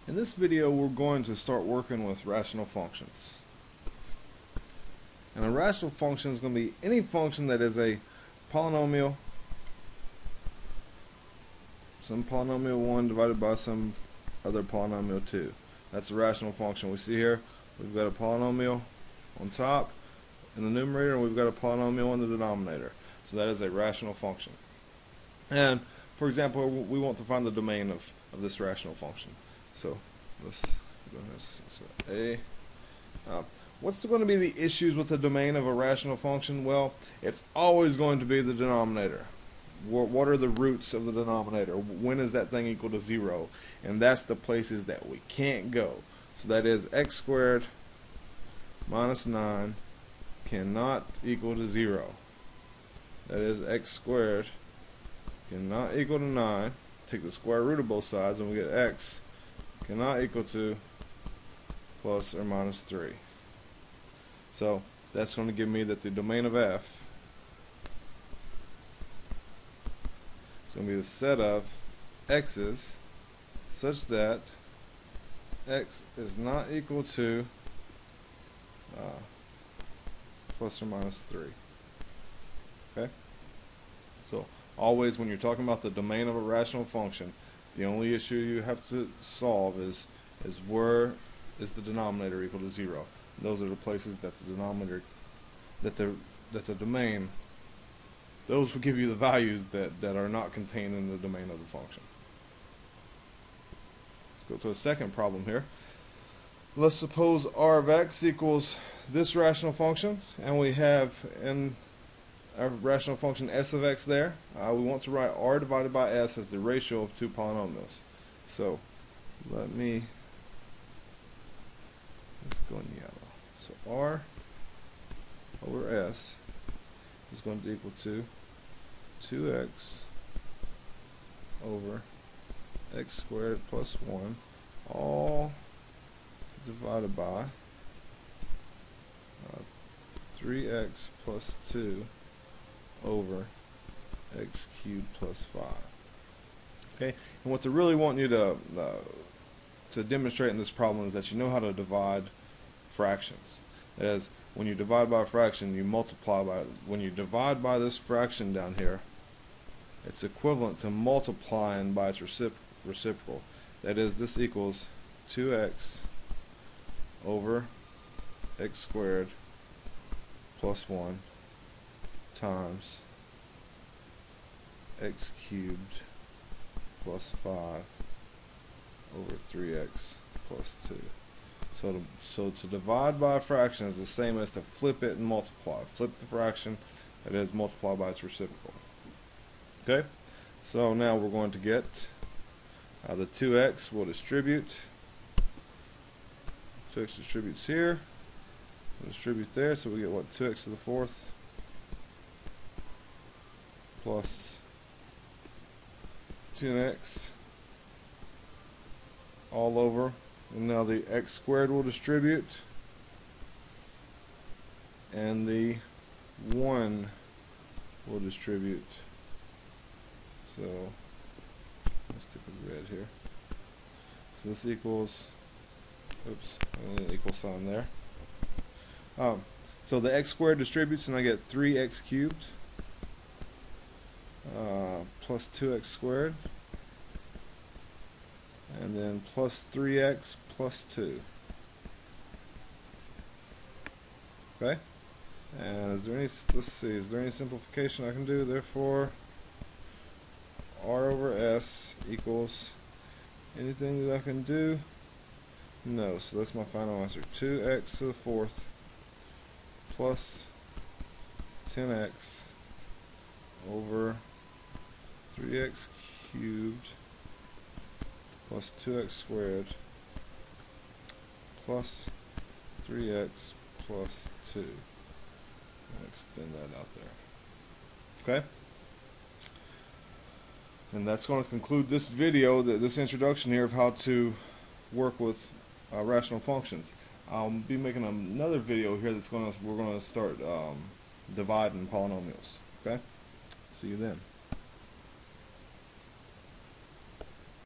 In this video we're going to start working with rational functions. And a rational function is going to be any function that is a polynomial, some polynomial 1 divided by some other polynomial 2. That's a rational function. We see here we've got a polynomial on top in the numerator and we've got a polynomial in the denominator. So that is a rational function. And for example, we want to find the domain of this rational function. So let's go ahead. What's going to be the issues with the domain of a rational function? Well, it's always going to be the denominator. What are the roots of the denominator? When is that thing equal to 0? And that's the places that we can't go. So that is x squared minus 9 cannot equal to 0. That is x squared cannot equal to 9. Take the square root of both sides and we get x cannot equal to plus or minus 3. So that's going to give me that the domain of f is going to be the set of x's such that x is not equal to plus or minus 3. Okay? So always when you're talking about the domain of a rational function, the only issue you have to solve is where is the denominator equal to 0. And those are the places that the denominator, that the domain, those will give you the values that are not contained in the domain of the function. Let's go to a second problem here. Let's suppose r of x equals this rational function, and we have in our rational function s of x there. We want to write r divided by s as the ratio of two polynomials. So let's go in yellow. So r over s is going to equal to 2x over x squared plus 1 all divided by 3x plus 2 over x cubed plus 5. Okay, and what they really want you to demonstrate in this problem is that you know how to divide fractions. That is, when you divide by a fraction, you multiply by it. When you divide by this fraction down here, it's equivalent to multiplying by its reciprocal. That is, this equals 2x over x squared plus 1 times x cubed plus 5 over 3x plus 2. So to divide by a fraction is the same as to flip it and multiply. Flip the fraction, that is, multiply by its reciprocal. Okay? So now we're going to get the 2x will distribute. 2x distributes here. We'll distribute there, so we get what? 2x to the fourth plus 10x all over. And now the x squared will distribute, and the 1 will distribute. So let's take a red here. So this equals, oops, an equal sign there. So the x squared distributes, and I get 3x cubed plus 2x squared. And then plus 3x plus 2. Okay? And is there any, let's see, is there any simplification I can do? Therefore, r over s equals anything that I can do? No, so that's my final answer. 2x to the fourth plus 10x over 3x cubed plus 2x squared plus 3x plus 2. I'll extend that out there. Okay? And that's going to conclude this video, this introduction here of how to work with rational functions. I'll be making another video here that's we're going to start dividing polynomials. Okay? See you then.